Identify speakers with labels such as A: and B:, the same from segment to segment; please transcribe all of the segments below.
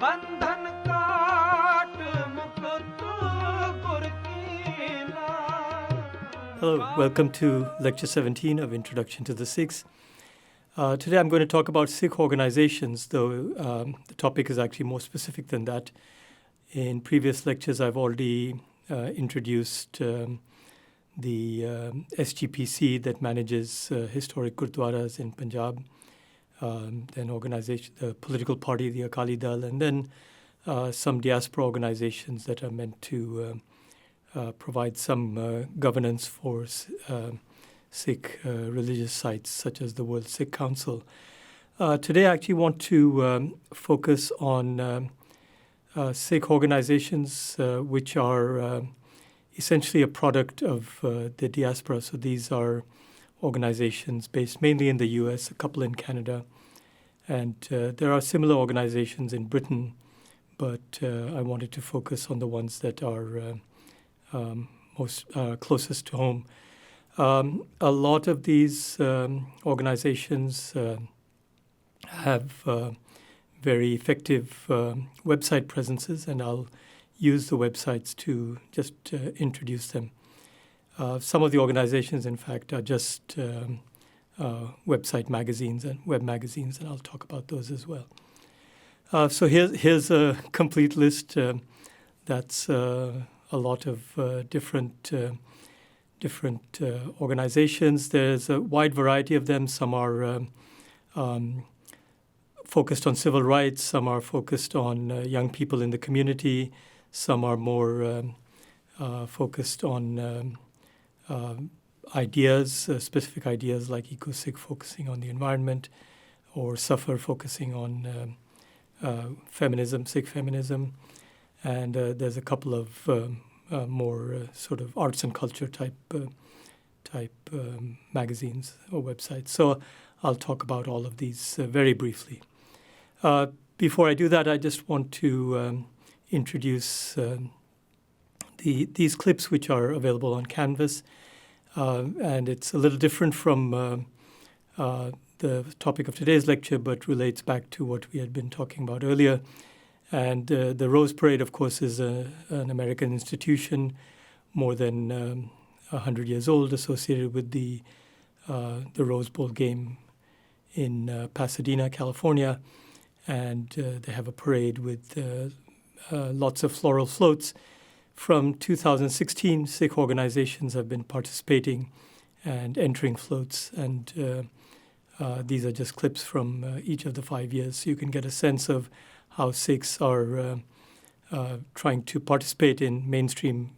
A: बंधन काट मुकुट गुर कीना.
B: Hello, welcome to Lecture 17 of Introduction to the Sikhs. Today I'm going to talk about Sikh organizations, though the topic is actually more specific than that. In previous lectures, I've already introduced the SGPC that manages historic gurdwaras in Punjab, then organization, the political party, the Akali Dal, and then some diaspora organizations that are meant to provide some governance for Sikh religious sites, such as the World Sikh Council. Today, I actually want to focus on Sikh organizations which are essentially a product of the diaspora. So these are organizations based mainly in the US, a couple in Canada, and there are similar organizations in Britain, but I wanted to focus on the ones that are most closest to home. A lot of these organizations have very effective website presences, and I'll use the websites to just introduce them. Some of the organizations, in fact, are just website magazines and web magazines, and I'll talk about those as well. So here's a complete list. That's a lot of different organizations. There's a wide variety of them. Some are focused on civil rights. Some are focused on young people in the community. Some are more focused on ideas, specific ideas like Eco-Sikh focusing on the environment, or Suffer focusing on feminism, Sikh feminism. And there's a couple of more sort of arts and culture type magazines or websites. So I'll talk about all of these very briefly. Before I do that, I just want to introduce these clips, which are available on Canvas. And it's a little different from the topic of today's lecture, but relates back to what we had been talking about earlier. And the Rose Parade, of course, is an American institution, more than 100 years old, associated with the Rose Bowl game in Pasadena, California. And they have a parade with lots of floral floats. From 2016, Sikh organizations have been participating and entering floats. And these are just clips from each of the 5 years. So you can get a sense of how Sikhs are trying to participate in mainstream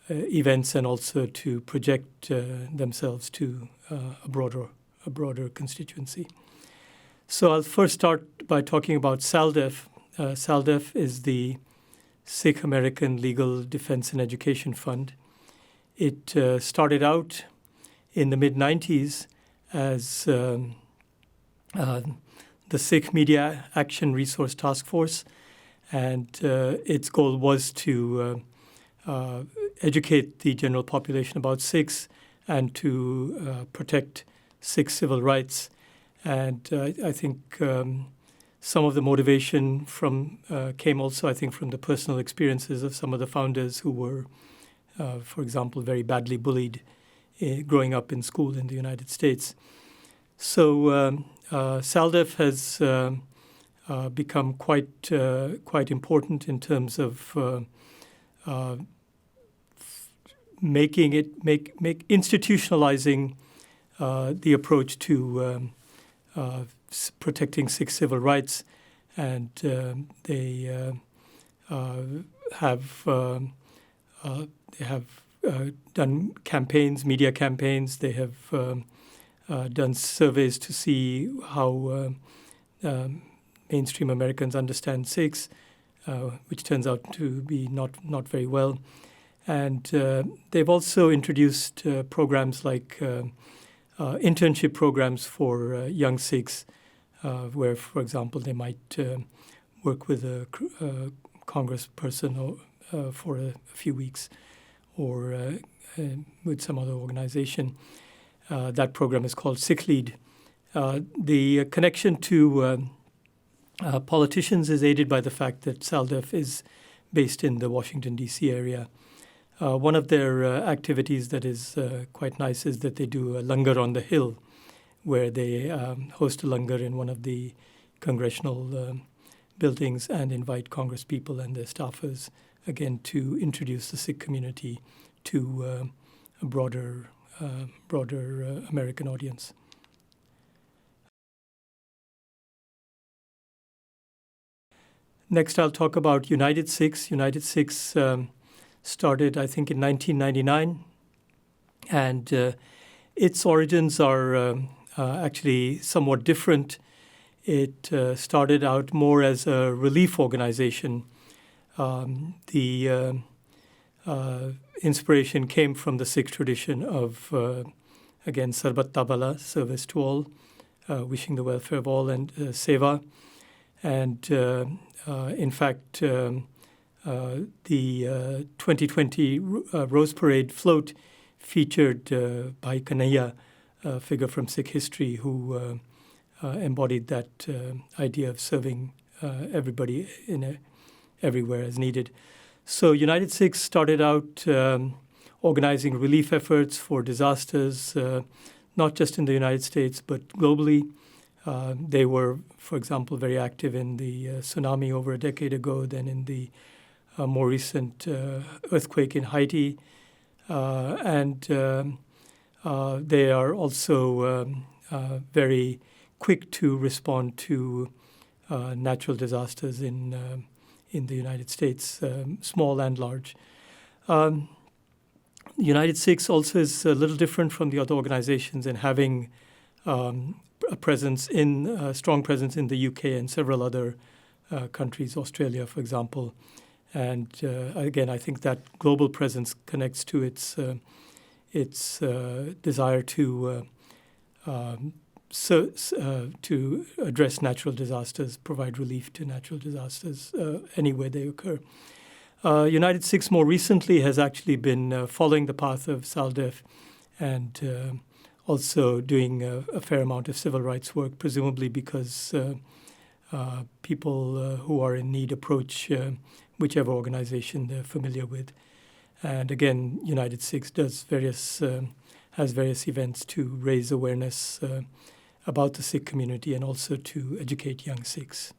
B: events and also to project themselves to a broader constituency. So I'll first start by talking about SALDEF. SALDEF is the Sikh American Legal Defense and Education Fund. It started out in the mid-90s as the Sikh Media Action Resource Task Force, and its goal was to educate the general population about Sikhs and to protect Sikh civil rights. And I think some of the motivation came also, I think, from the personal experiences of some of the founders who were, for example, very badly bullied growing up in school in the United States. So SALDEF has become quite important in terms of institutionalizing the approach to protecting Sikh civil rights, and they have done campaigns, media campaigns. They have done surveys to see how mainstream Americans understand Sikhs, which turns out to be not very well. And they've also introduced programs like internship programs for young Sikhs, where, for example, they might work with a congressperson for a few weeks, or with some other organization. That program is called Sikh Lead. The connection to politicians is aided by the fact that SALDEF is based in the Washington, D.C. area. One of their activities that is quite nice is that they do a langar on the hill, where they host a langar in one of the congressional buildings and invite Congress people and their staffers, again, to introduce the Sikh community to a broader American audience. Next, I'll talk about United Sikhs. United Sikhs started, I think, in 1999, and its origins are actually somewhat different. It started out more as a relief organization. The inspiration came from the Sikh tradition of, again, Sarbat Tabala, service to all, wishing the welfare of all, and seva. And in fact, the 2020 Rose Parade float featured Bhai Kanhaiya, a figure from Sikh history who embodied that idea of serving everybody everywhere as needed. So United Sikhs started out organizing relief efforts for disasters, not just in the United States, but globally. They were, for example, very active in the tsunami over a decade ago, then in the more recent earthquake in Haiti. And they are also very quick to respond to natural disasters in the United States, small and large. United Sikhs also is a little different from the other organizations in having a strong presence in the UK and several other countries, Australia, for example. And again, I think that global presence connects to its desire to address natural disasters, provide relief to natural disasters anywhere they occur. United Sikhs more recently has actually been following the path of SALDEF and also doing a fair amount of civil rights work, presumably because people who are in need approach whichever organization they're familiar with. And again, United Sikhs has various events to raise awareness about the Sikh community and also to educate young Sikhs.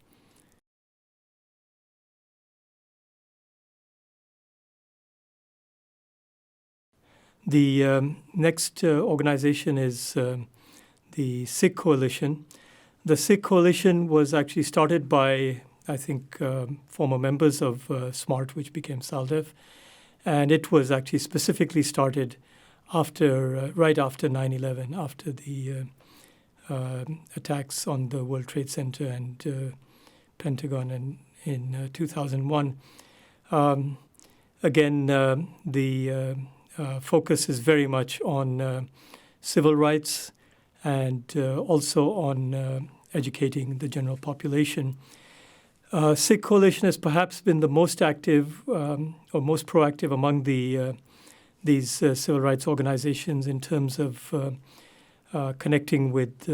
B: The next organization is the Sikh Coalition. The Sikh Coalition was actually started by, I think, former members of SMART, which became SALDEF. And it was actually specifically started right after 9/11, after the attacks on the World Trade Center and Pentagon in 2001. Again, the focus is very much on civil rights and also on educating the general population. Sikh Coalition has perhaps been the most active or most proactive among these civil rights organizations in terms of connecting with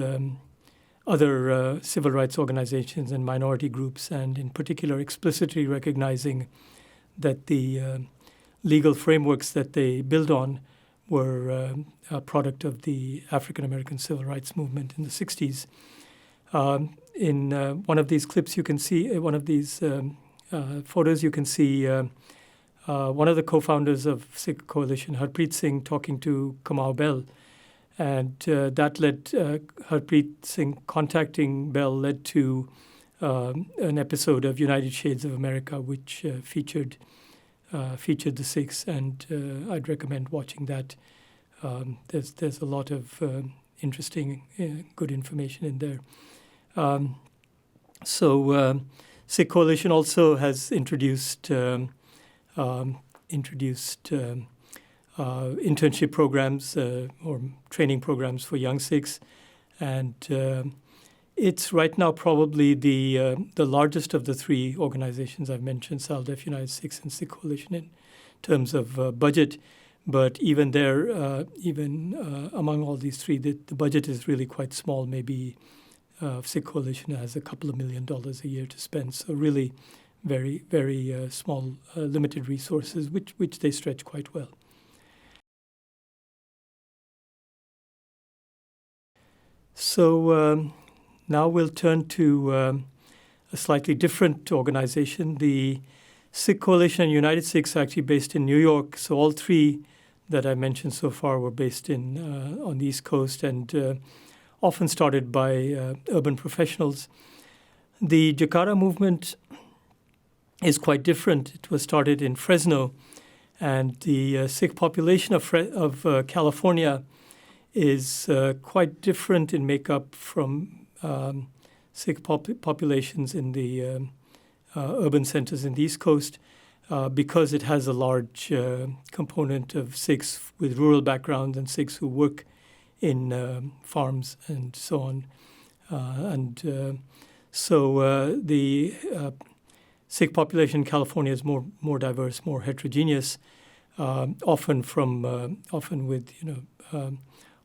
B: other civil rights organizations and minority groups, and in particular explicitly recognizing that the legal frameworks that they build on were a product of the African American civil rights movement in the 60s. In one of these clips, you can see one of these photos. You can see one of the co-founders of Sikh Coalition, Harpreet Singh, talking to Kamau Bell, and that led Harpreet Singh contacting Bell led to an episode of United Shades of America, which featured the Sikhs, and I'd recommend watching that. There's a lot of interesting, good information in there. So Sikh Coalition also has introduced internship programs or training programs for young Sikhs, and it's right now probably the largest of the three organizations I've mentioned, SALDEF, United Sikhs, and Sikh Coalition, in terms of budget. But even there, among all these three, the budget is really quite small, maybe Sikh Coalition has a couple of $1 million a year to spend. So really very, very small, limited resources, which they stretch quite well. So now we'll turn to a slightly different organization. The Sikh Coalition and United Sikhs are actually based in New York. So all three that I mentioned so far were based on the East Coast and often started by urban professionals. The Jakarta movement is quite different. It was started in Fresno, and the Sikh population of California is quite different in makeup from Sikh populations in the urban centers in the East Coast because it has a large component of Sikhs with rural backgrounds and Sikhs who work in farms and so on. So the Sikh population in California is more diverse, more heterogeneous, often with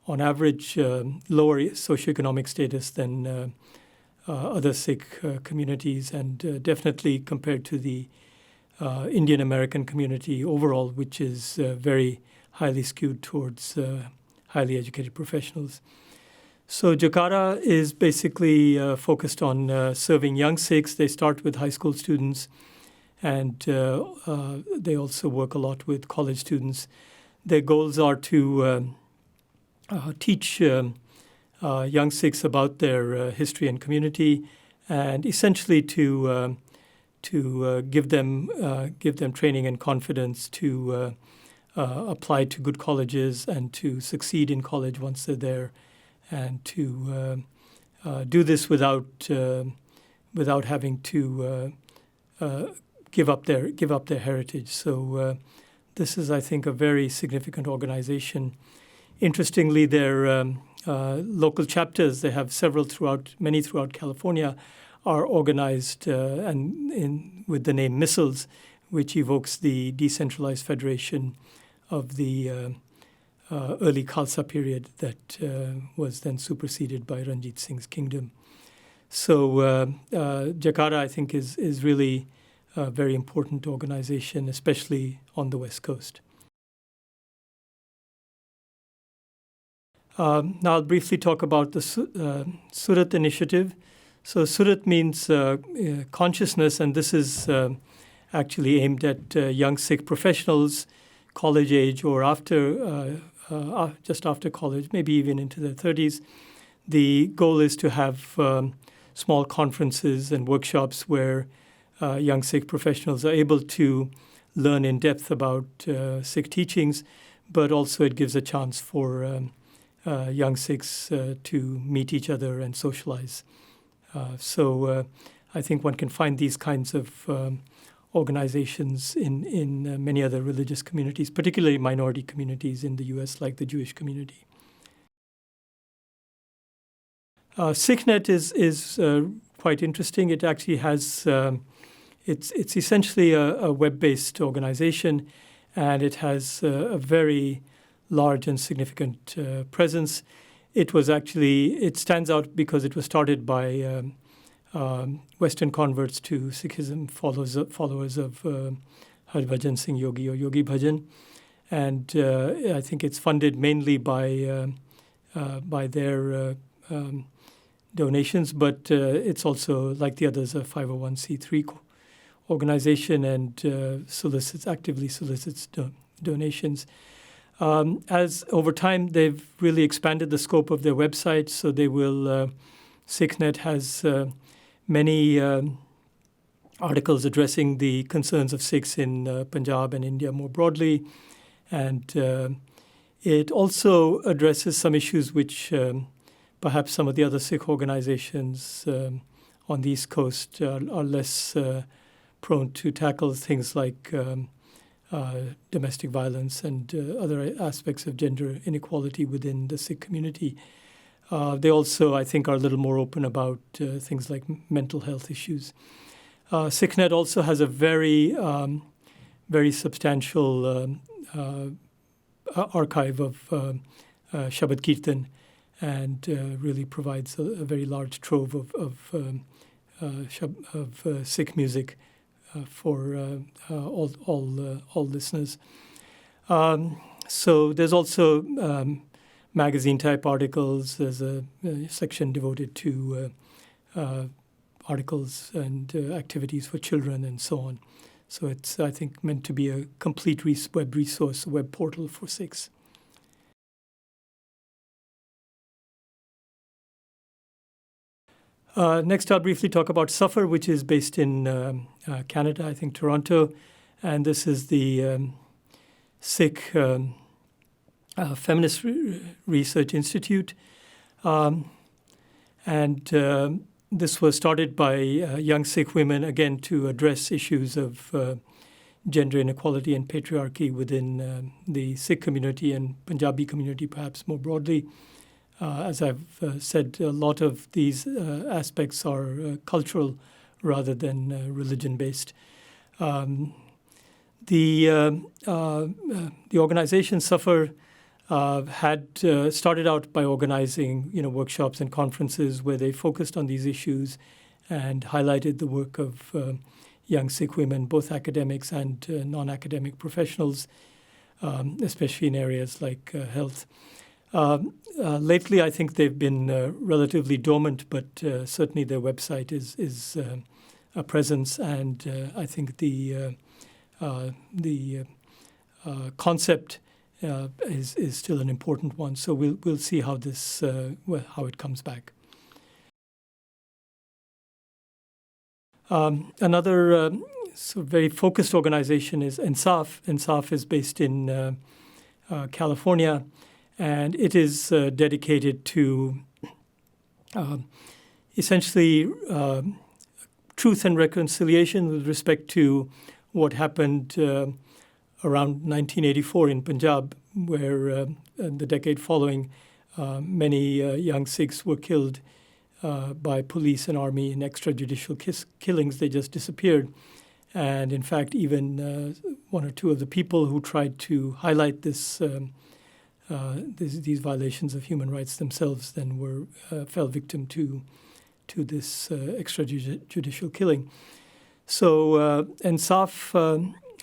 B: on average lower socioeconomic status than other Sikh communities, and definitely compared to the Indian American community overall, which is very highly skewed towards highly educated professionals. So Jakarta is basically focused on serving young Sikhs. They start with high school students, and they also work a lot with college students. Their goals are to teach young Sikhs about their history and community, and essentially to give them training and confidence to apply to good colleges and to succeed in college once they're there, and to do this without having to give up their heritage. So this is, I think, a very significant organization. Interestingly, their local chapters, they have many throughout California, are organized with the name Missiles, which evokes the decentralized federation of the early Khalsa period that was then superseded by Ranjit Singh's kingdom. So Jakarta, I think, is really a very important organization, especially on the West Coast. Now I'll briefly talk about the Surat initiative. So Surat means consciousness, and this is actually aimed at young Sikh professionals, college age or just after college, maybe even into their 30s. The goal is to have small conferences and workshops where young Sikh professionals are able to learn in depth about Sikh teachings, but also it gives a chance for young Sikhs to meet each other and socialize. So I think one can find these kinds of organizations in many other religious communities, particularly minority communities in the U.S., like the Jewish community. SikhNet is quite interesting. It actually has it's essentially a web-based organization, and it has a very large and significant presence. It stands out because it was started by Western converts to Sikhism, followers of Harbhajan Singh Yogi or Yogi Bhajan, and I think it's funded mainly by their donations, but it's also, like the others, a 501c3 organization and actively solicits donations. As over time, they've really expanded the scope of their website, so they will. SikhNet has many articles addressing the concerns of Sikhs in Punjab and India more broadly, and it also addresses some issues which perhaps some of the other Sikh organizations on the East Coast are less prone to tackle, things like domestic violence and other aspects of gender inequality within the Sikh community. They also, I think, are a little more open about things like mental health issues. SikhNet also has a very, very substantial archive of Shabad Kirtan, and really provides a very large trove of Sikh music for all listeners. So there's also magazine-type articles. There's a section devoted to articles and activities for children and so on. So it's, I think, meant to be a complete web resource, web portal for Sikhs. Next, I'll briefly talk about Suffer, which is based in Canada, I think Toronto. And this is the Sikh Feminist Research Institute. And this was started by young Sikh women, again, to address issues of gender inequality and patriarchy within the Sikh community and Punjabi community, perhaps more broadly. As I've said, a lot of these aspects are cultural rather than religion-based. The organization Suffer had started out by organizing, workshops and conferences where they focused on these issues and highlighted the work of young Sikh women, both academics and non-academic professionals, especially in areas like health. Lately, I think they've been relatively dormant, but certainly their website is a presence, and I think the concept is still an important one. So we'll see how this how it comes back. Another very focused organization is INSAF. INSAF is based in California. And it is dedicated to essentially truth and reconciliation with respect to what happened around 1984 in Punjab, where the decade following, many young Sikhs were killed by police and army in extrajudicial killings. They just disappeared. And in fact, even one or two of the people who tried to highlight this these violations of human rights themselves then fell victim to this extrajudicial killing. So INSAF,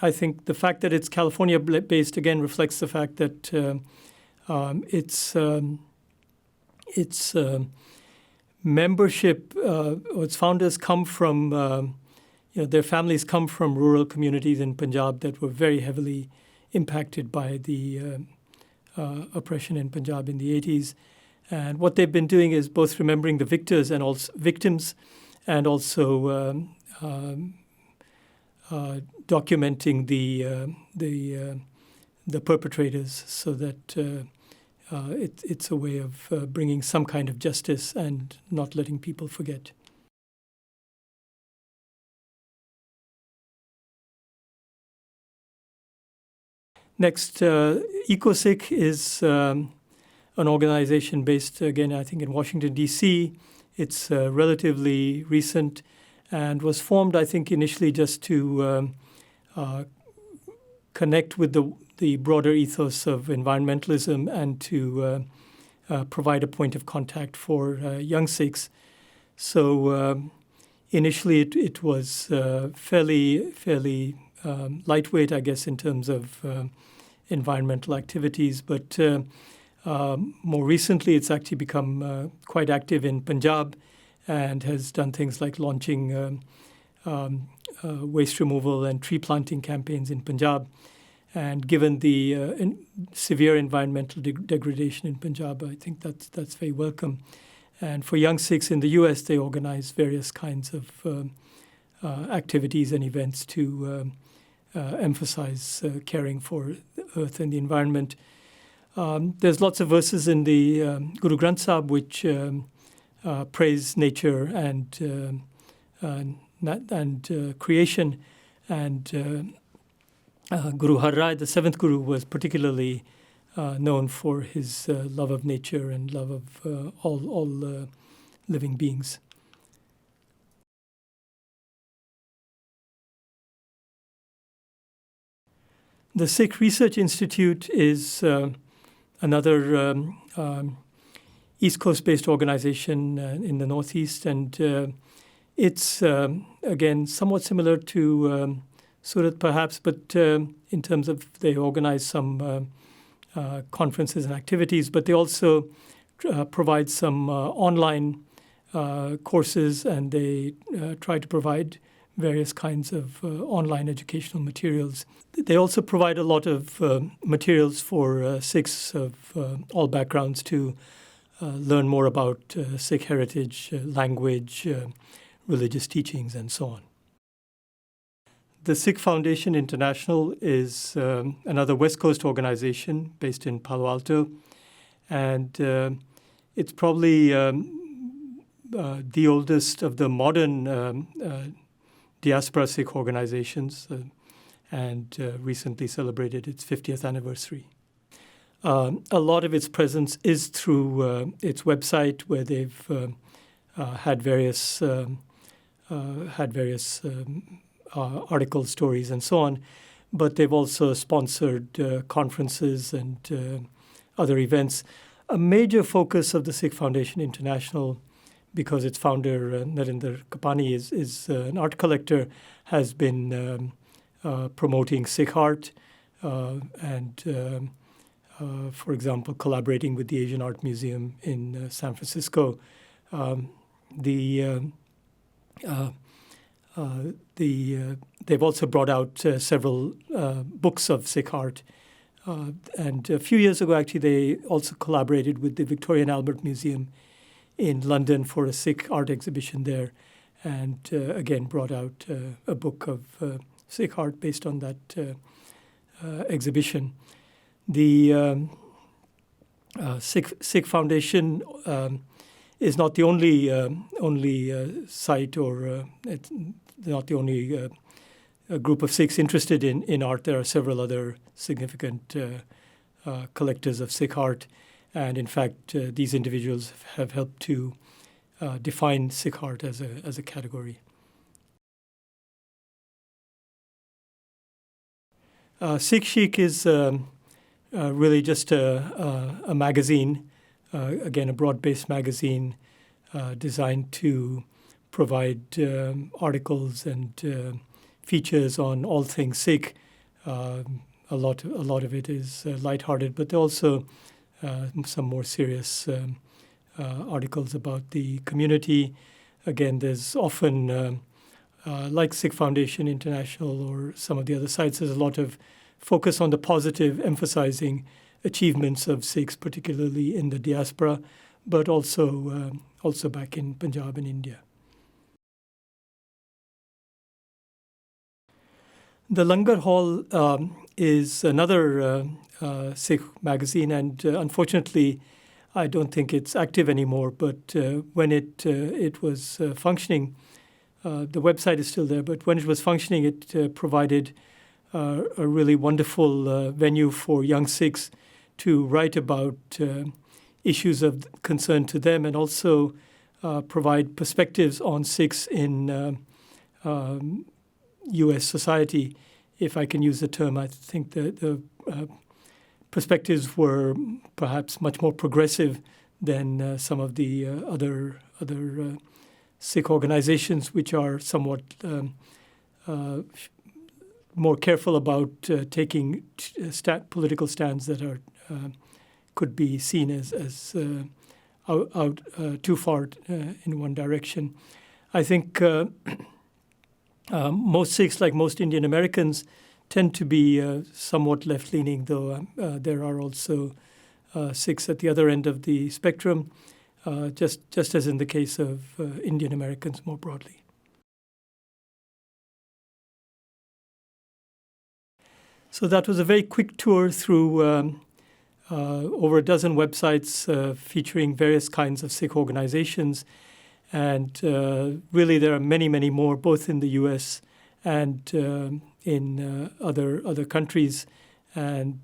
B: I think the fact that it's California-based again reflects the fact that its membership, or its founders come from, their families come from rural communities in Punjab that were very heavily impacted by the oppression in Punjab in the 80s. And what they've been doing is both remembering the victors and also victims, and also documenting the perpetrators, so that it's a way of bringing some kind of justice and not letting people forget. Next, EcoSikh is an organization based, again, I think in Washington, D.C. It's relatively recent and was formed, I think, initially just to connect with the broader ethos of environmentalism and to provide a point of contact for young Sikhs. So initially it was fairly lightweight, I guess, in terms of environmental activities. But more recently, it's actually become quite active in Punjab and has done things like launching waste removal and tree planting campaigns in Punjab. And given the severe environmental degradation in Punjab, I think that's very welcome. And for young Sikhs in the U.S., they organize various kinds of activities and events to emphasize caring for the earth and the environment. There's lots of verses in the Guru Granth Sahib which praise nature and creation. And Guru Har Rai, the seventh Guru, was particularly known for his love of nature and love of all living beings. The Sikh Research Institute is another East Coast-based organization in the Northeast, and it's again somewhat similar to Surat, perhaps, but in terms of they organize some conferences and activities, but they also provide some online courses, and they try to provide various kinds of online educational materials. They also provide a lot of materials for Sikhs of all backgrounds to learn more about Sikh heritage, language, religious teachings, and so on. The Sikh Foundation International is another West Coast organization based in Palo Alto, and it's probably the oldest of the modern diaspora Sikh organizations, and recently celebrated its 50th anniversary. A lot of its presence is through its website, where they've had various articles, stories, and so on. But they've also sponsored conferences and other events. A major focus of the Sikh Foundation International, because its founder, Narendra Kapani, is an art collector, has been promoting Sikh art and, for example, collaborating with the Asian Art Museum in San Francisco. They've also brought out several books of Sikh art. And a few years ago, actually, they also collaborated with the Victoria and Albert Museum in London for a Sikh art exhibition there, and again brought out a book of Sikh art based on that exhibition. The Sikh Foundation is not the only site, or it's not the only group of Sikhs interested in art. There are several other significant collectors of Sikh art. And in fact, these individuals have helped to define Sikh art as a category. Sikh Chic is really just a magazine, again, a broad-based magazine designed to provide articles and features on all things Sikh. A lot of it is lighthearted, but also some more serious articles about the community. Again, there's often, like Sikh Foundation International or some of the other sites, there's a lot of focus on the positive, emphasizing achievements of Sikhs, particularly in the diaspora, but also back in Punjab and India. The Langar Hall is another Sikh magazine, and unfortunately, I don't think it's active anymore. But when it was functioning, the website is still there. But when it was functioning, it provided a really wonderful venue for young Sikhs to write about issues of concern to them, and also provide perspectives on Sikhs in U.S. society, if I can use the term. I think the perspectives were perhaps much more progressive than some of the other Sikh organizations, which are somewhat more careful about taking political stands that are could be seen as out too far in one direction. I think most Sikhs, like most Indian Americans, tend to be somewhat left-leaning, though there are also Sikhs at the other end of the spectrum, just as in the case of Indian Americans more broadly. So that was a very quick tour through over a dozen websites featuring various kinds of Sikh organizations. And really, there are many, many more, both in the U.S. and in other countries. And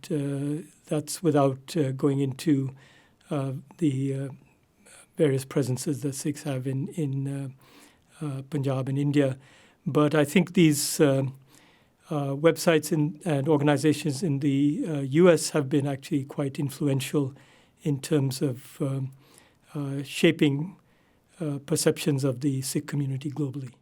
B: that's without going into the various presences that Sikhs have in Punjab and India. But I think these websites and organizations in the U.S. have been actually quite influential in terms of shaping perceptions of the Sikh community globally.